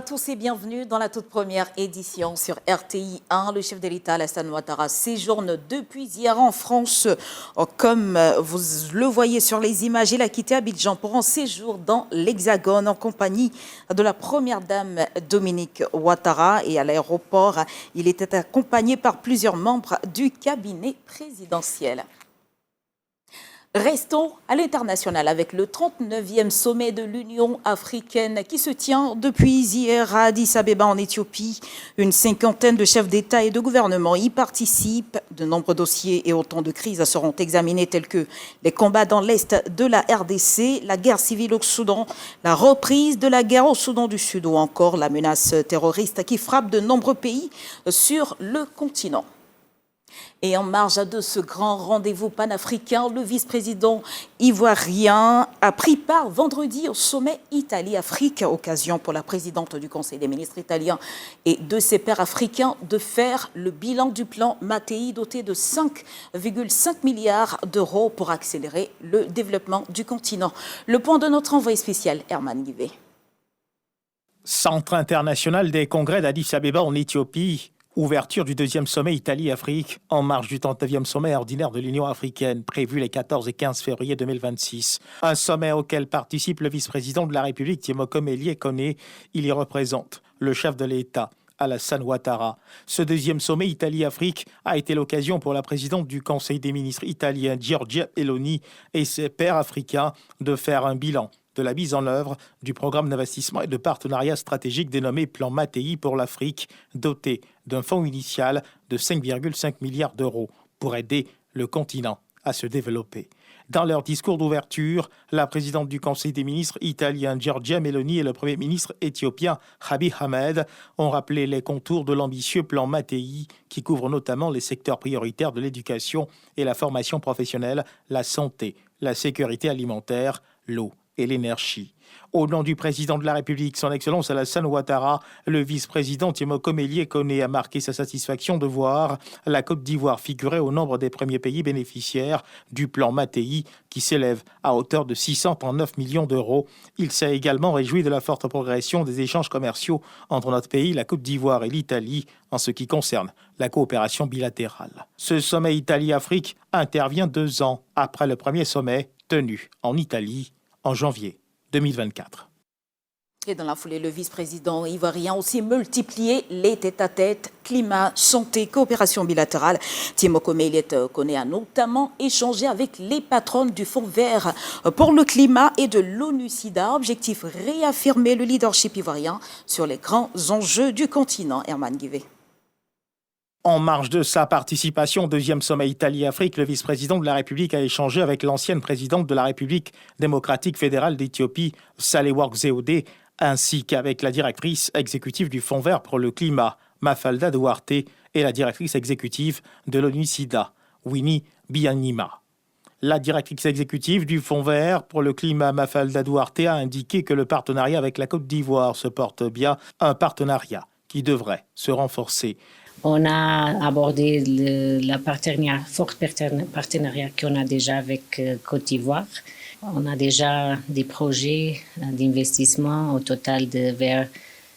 tous et bienvenue dans la toute première édition sur RTI 1. Le chef de l'État, Alassane Ouattara, séjourne depuis hier en France. Comme vous le voyez sur les images, il a quitté Abidjan pour un séjour dans l'Hexagone en compagnie de la première dame Dominique Ouattara. Et à l'aéroport, il était accompagné par plusieurs membres du cabinet présidentiel. Restons à l'international avec le 39e sommet de l'Union africaine qui se tient depuis hier à Addis Abeba en Éthiopie. Une cinquantaine de chefs d'État et de gouvernement y participent. De nombreux dossiers et autant de crises seront examinés tels que les combats dans l'Est de la RDC, la guerre civile au Soudan, la reprise de la guerre au Soudan du Sud ou encore la menace terroriste qui frappe de nombreux pays sur le continent. Et en marge de ce grand rendez-vous panafricain, le vice-président ivoirien a pris part vendredi au sommet Italie-Afrique, occasion pour la présidente du Conseil des ministres italien et de ses pairs africains de faire le bilan du plan Mattei doté de 5,5 milliards d'euros pour accélérer le développement du continent. Le point de notre envoyé spécial, Herman Guivet. Centre international des congrès d'Addis Abeba en Éthiopie. Ouverture du deuxième sommet Italie-Afrique en marge du 39e sommet ordinaire de l'Union africaine prévu les 14 et 15 février 2026. Un sommet auquel participe le vice-président de la République Tiemokom Elie-Koné. Il y représente le chef de l'État, Alassane Ouattara. Ce deuxième sommet Italie-Afrique a été l'occasion pour la présidente du Conseil des ministres italien Giorgia Meloni et ses pairs africains de faire un bilan de la mise en œuvre du programme d'investissement et de partenariat stratégique dénommé Plan Mattei pour l'Afrique, doté d'un fonds initial de 5,5 milliards d'euros pour aider le continent à se développer. Dans leur discours d'ouverture, la présidente du Conseil des ministres italien Giorgia Meloni et le Premier ministre éthiopien Abiy Ahmed ont rappelé les contours de l'ambitieux plan Mattei qui couvre notamment les secteurs prioritaires de l'éducation et la formation professionnelle, la santé, la sécurité alimentaire, l'eau et l'énergie. Au nom du président de la République, son Excellence Alassane Ouattara, le vice-président Tiemokom Elie-Koné a marqué sa satisfaction de voir la Côte d'Ivoire figurer au nombre des premiers pays bénéficiaires du plan Mattei qui s'élève à hauteur de 639 millions d'euros. Il s'est également réjoui de la forte progression des échanges commerciaux entre notre pays, la Côte d'Ivoire et l'Italie en ce qui concerne la coopération bilatérale. Ce sommet Italie-Afrique intervient 2 ans après le premier sommet tenu en Italie en janvier 2024. Et dans la foulée, le vice-président ivoirien a aussi multiplié les tête-à-tête, climat, santé, coopération bilatérale. Tiemokom Elie-Koné a notamment échangé avec les patronnes du Fonds vert pour le climat et de l'ONU-SIDA. Objectif, réaffirmer le leadership ivoirien sur les grands enjeux du continent. Herman Guivet. En marge de sa participation au deuxième sommet Italie-Afrique, le vice-président de la République a échangé avec l'ancienne présidente de la République démocratique fédérale d'Éthiopie, Sahle-Work Zewde, ainsi qu'avec la directrice exécutive du Fonds vert pour le climat, Mafalda Duarte, et la directrice exécutive de l'ONU-SIDA, Winnie Byanyima. La directrice exécutive du Fonds vert pour le climat, Mafalda Duarte, a indiqué que le partenariat avec la Côte d'Ivoire se porte bien, un partenariat qui devrait se renforcer. On a abordé fort partenariat qu'on a déjà avec Côte d'Ivoire. On a déjà des projets d'investissement au total de vers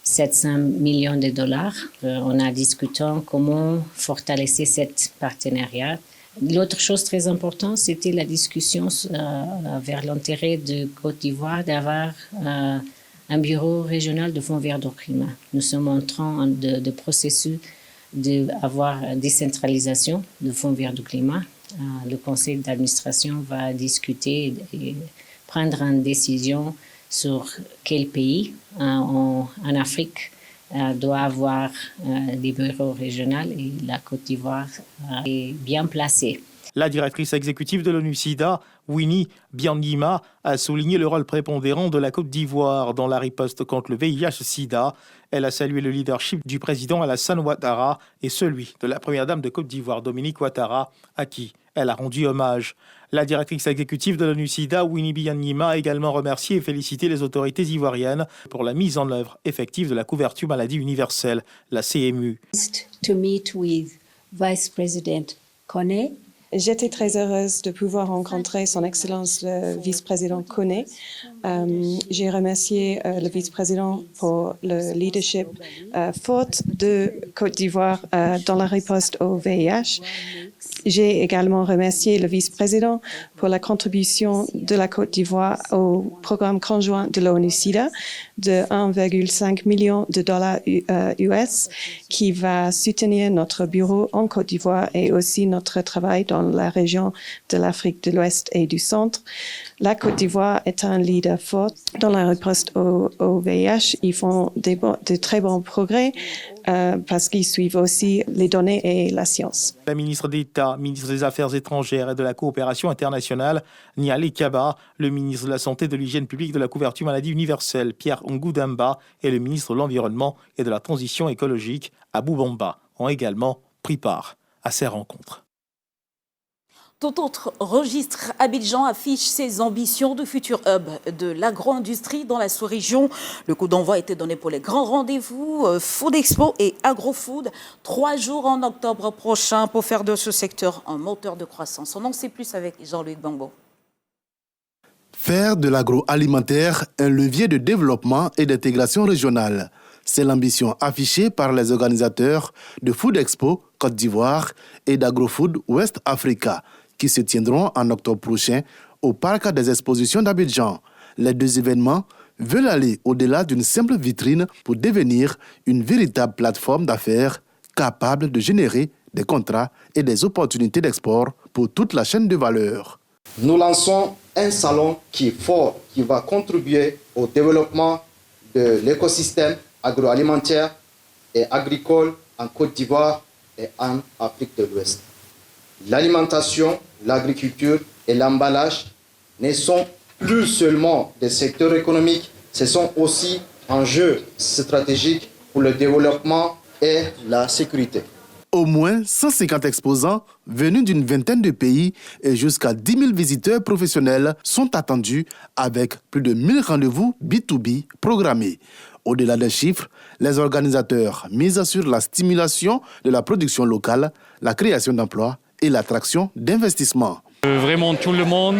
700 millions de dollars. On a discuté comment fortalecer ce partenariat. L'autre chose très importante, c'était la discussion vers l'intérêt de Côte d'Ivoire d'avoir un bureau régional de Fonds vert du climat. Nous sommes en train de processus d'avoir une décentralisation du Fonds vert du climat. Le conseil d'administration va discuter et prendre une décision sur quel pays en Afrique doit avoir des bureaux régionaux et la Côte d'Ivoire est bien placée. La directrice exécutive de l'ONU-SIDA, Winnie Byanyima, a souligné le rôle prépondérant de la Côte d'Ivoire dans la riposte contre le VIH-SIDA. Elle a salué le leadership du président Alassane Ouattara et celui de la première dame de Côte d'Ivoire, Dominique Ouattara, à qui elle a rendu hommage. La directrice exécutive de l'ONU-SIDA, Winnie Byanyima, a également remercié et félicité les autorités ivoiriennes pour la mise en œuvre effective de la couverture maladie universelle, la CMU. To meet with Vice President Koné J'étais très heureuse de pouvoir rencontrer Son Excellence le vice-président Koné. J'ai remercié le vice-président pour le leadership fort de Côte d'Ivoire dans la riposte au VIH. J'ai également remercié le vice-président pour la contribution de la Côte d'Ivoire au programme conjoint de l'ONU-SIDA de 1,5 million de dollars US qui va soutenir notre bureau en Côte d'Ivoire et aussi notre travail dans la région de l'Afrique de l'Ouest et du Centre. La Côte d'Ivoire est un leader fort dans la riposte au VIH. Ils font de très bons progrès parce qu'ils suivent aussi les données et la science. La ministre d'État, ministre des Affaires étrangères et de la coopération internationale, Niali Kaba, le ministre de la Santé, de l'Hygiène publique, de la couverture maladie universelle, Pierre Ngudamba, et le ministre de l'Environnement et de la Transition écologique, Abou Bamba, ont également pris part à ces rencontres. Tout autre registre, Abidjan affiche ses ambitions de futur hub de l'agro-industrie dans la sous-région. Le coup d'envoi a été donné pour les grands rendez-vous Food Expo et AgroFood. 3 jours en octobre prochain pour faire de ce secteur un moteur de croissance. On en sait plus avec Jean-Luc Bangbo. Faire de l'agroalimentaire un levier de développement et d'intégration régionale. C'est l'ambition affichée par les organisateurs de Food Expo Côte d'Ivoire et d'AgroFood West Africa, qui se tiendront en octobre prochain au Parc des Expositions d'Abidjan. Les 2 événements veulent aller au-delà d'une simple vitrine pour devenir une véritable plateforme d'affaires capable de générer des contrats et des opportunités d'export pour toute la chaîne de valeur. Nous lançons un salon qui est fort, qui va contribuer au développement de l'écosystème agroalimentaire et agricole en Côte d'Ivoire et en Afrique de l'Ouest. L'alimentation, l'agriculture et l'emballage ne sont plus seulement des secteurs économiques, ce sont aussi enjeux stratégiques pour le développement et la sécurité. Au moins 150 exposants venus d'une vingtaine de pays et jusqu'à 10 000 visiteurs professionnels sont attendus avec plus de 1000 rendez-vous B2B programmés. Au-delà des chiffres, les organisateurs misent sur la stimulation de la production locale, la création d'emplois et l'attraction d'investissements. Vraiment tout le monde,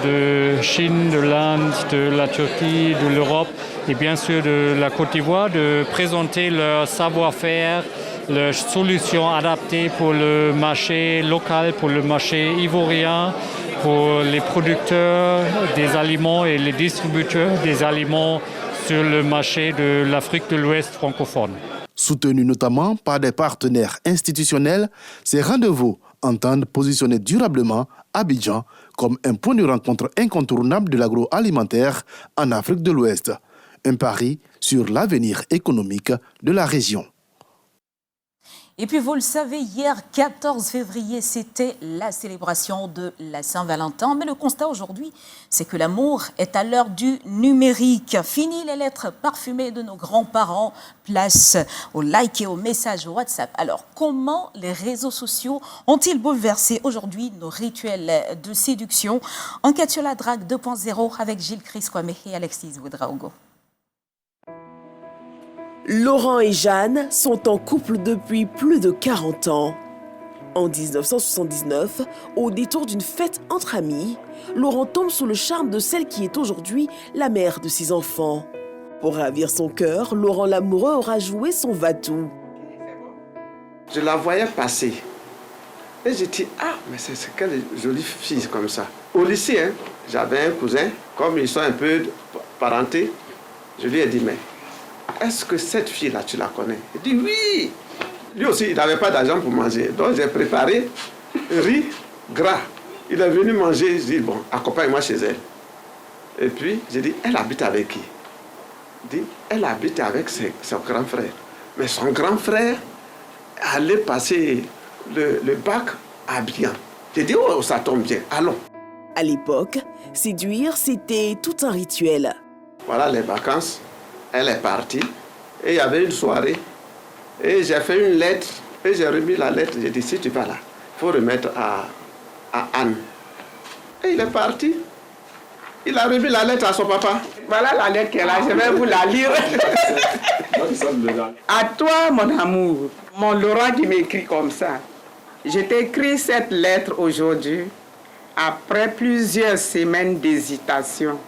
de Chine, de l'Inde, de la Turquie, de l'Europe et bien sûr de la Côte d'Ivoire, de présenter leur savoir-faire, leurs solutions adaptées pour le marché local, pour le marché ivoirien, pour les producteurs des aliments et les distributeurs des aliments sur le marché de l'Afrique de l'Ouest francophone. Soutenus notamment par des partenaires institutionnels, ces rendez-vous entendent positionner durablement Abidjan comme un point de rencontre incontournable de l'agroalimentaire en Afrique de l'Ouest. Un pari sur l'avenir économique de la région. Et puis vous le savez, hier 14 février, c'était la célébration de la Saint-Valentin. Mais le constat aujourd'hui, c'est que l'amour est à l'heure du numérique. Fini les lettres parfumées de nos grands-parents, place aux likes et aux messages WhatsApp. Alors comment les réseaux sociaux ont-ils bouleversé aujourd'hui nos rituels de séduction? Enquête sur la drague 2.0 avec Gilles Chris Kwame et Alexis Ouedraogo. Laurent et Jeanne sont en couple depuis plus de 40 ans. En 1979, au détour d'une fête entre amis, Laurent tombe sous le charme de celle qui est aujourd'hui la mère de ses enfants. Pour ravir son cœur, Laurent l'amoureux aura joué son va-tout. Je la voyais passer. Et j'ai dit, ah, mais c'est quelle jolie fille comme ça. Au lycée, j'avais un cousin, comme ils sont un peu parentés, je lui ai dit, mais est-ce que cette fille-là, tu la connais? Il dit oui. Lui aussi, il n'avait pas d'argent pour manger. Donc, j'ai préparé riz gras. Il est venu manger. Je dis, bon, accompagne-moi chez elle. Et puis, j'ai dit, elle habite avec qui? Il dit, elle habite avec son grand frère. Mais son grand frère allait passer le bac à Abidjan. J'ai dit, oh, ça tombe bien, allons. À l'époque, séduire, c'était tout un rituel. Voilà les vacances. Elle est partie et il y avait une soirée et j'ai fait une lettre et j'ai remis la lettre. J'ai dit, si tu vas là, il faut remettre à Anne. Et il est parti. Il a remis la lettre à son papa. Voilà la lettre qu'elle a, je vais vous la lire. À toi, mon amour, mon Laurent qui m'écrit comme ça. Je t'écris cette lettre aujourd'hui après plusieurs semaines d'hésitation.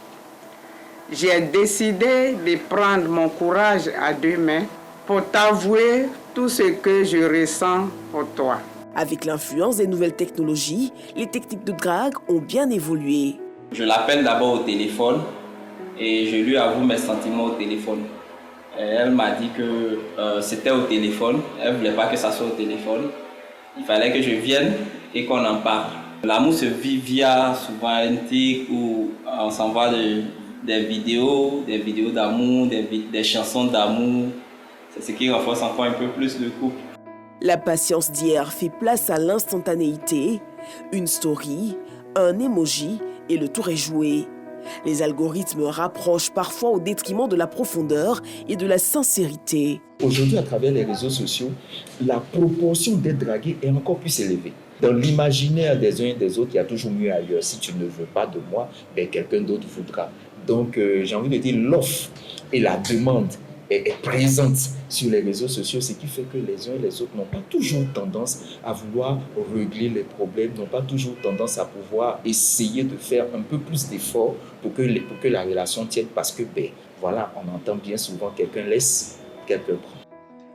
J'ai décidé de prendre mon courage à deux mains pour t'avouer tout ce que je ressens pour toi. Avec l'influence des nouvelles technologies, les techniques de drague ont bien évolué. Je l'appelle d'abord au téléphone et je lui avoue mes sentiments au téléphone. Elle m'a dit que c'était au téléphone, elle ne voulait pas que ça soit au téléphone. Il fallait que je vienne et qu'on en parle. L'amour se vit via souvent un tic où on s'envoie des vidéos d'amour, des chansons d'amour. C'est ce qui renforce encore un peu plus le couple. La patience d'hier fait place à l'instantanéité, une story, un emoji et le tour est joué. Les algorithmes rapprochent parfois au détriment de la profondeur et de la sincérité. Aujourd'hui, à travers les réseaux sociaux, la proportion d'être dragué est encore plus élevée. Dans l'imaginaire des uns et des autres, il y a toujours mieux ailleurs. Si tu ne veux pas de moi, ben quelqu'un d'autre voudra. Donc, j'ai envie de dire, l'offre et la demande est présente sur les réseaux sociaux, ce qui fait que les uns et les autres n'ont pas toujours tendance à vouloir régler les problèmes, n'ont pas toujours tendance à pouvoir essayer de faire un peu plus d'efforts pour que la relation tienne, parce que, ben, voilà, on entend bien souvent quelqu'un laisse, quelqu'un prend.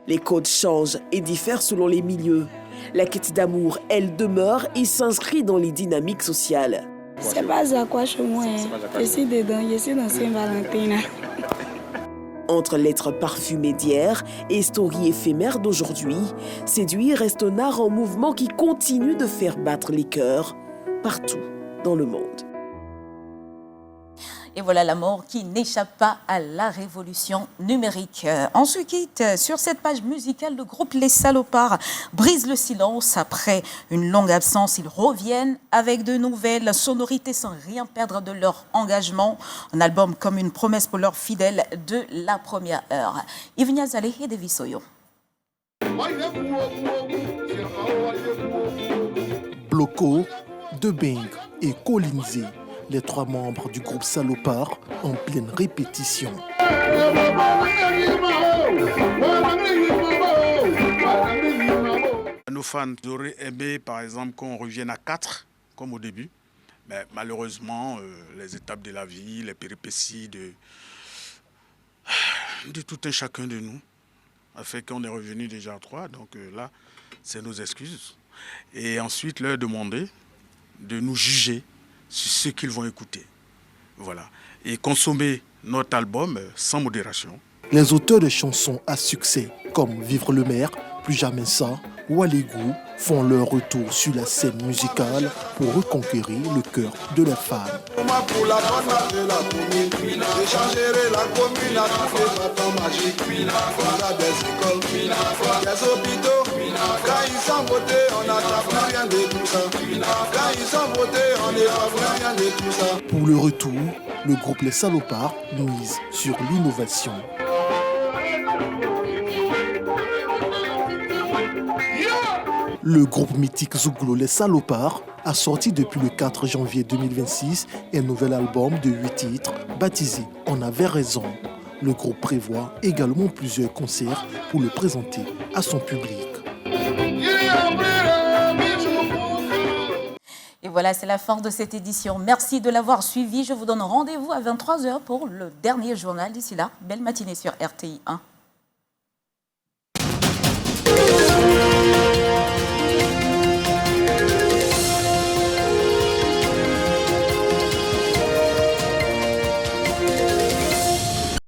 Les codes changent et diffèrent selon les milieux. La quête d'amour, elle demeure et s'inscrit dans les dynamiques sociales. C'est pas à quoi chez moi. Je suis dans Saint-Valentin. Entre lettres parfumées d'hier et stories éphémères d'aujourd'hui, séduire reste un art en mouvement qui continue de faire battre les cœurs partout dans le monde. Et voilà l'amour qui n'échappe pas à la révolution numérique. On se quitte sur cette page musicale. Le groupe Les Salopards brise le silence. Après une longue absence, ils reviennent avec de nouvelles sonorités sans rien perdre de leur engagement. Un album comme une promesse pour leurs fidèles de la première heure. Ivnia Zaleh et David Soyo. Bloco, Debing et Colinzé, les trois membres du groupe Salopard en pleine répétition. Nos fans auraient aimé, par exemple, qu'on revienne à 4, comme au début. Mais malheureusement, les étapes de la vie, les péripéties de tout un chacun de nous a fait qu'on est revenu déjà à 3. Donc là, c'est nos excuses. Et ensuite, leur demander de nous juger sur ce qu'ils vont écouter. Voilà. Et consommer notre album sans modération. Les auteurs de chansons à succès comme Vivre le maire, Plus jamais ça, Waligou font leur retour sur la scène musicale pour reconquérir le cœur de leurs fans. Pour la bonne marche de la commune, j'échangerai la commune à tous les bâtons magiques. On a des écoles, des hôpitaux. Quand ils sont votés, on n'attend plus rien de tout ça. Quand ils sont votés, on n'attend plus rien de tout ça. Pour le retour, le groupe Les Salopards mise sur l'innovation. Le groupe mythique Zouglo Les Salopards a sorti depuis le 4 janvier 2026 un nouvel album de 8 titres baptisé On avait raison. Le groupe prévoit également plusieurs concerts pour le présenter à son public. Et voilà, c'est la fin de cette édition. Merci de l'avoir suivi. Je vous donne rendez-vous à 23h pour le dernier journal. D'ici là, belle matinée sur RTI 1.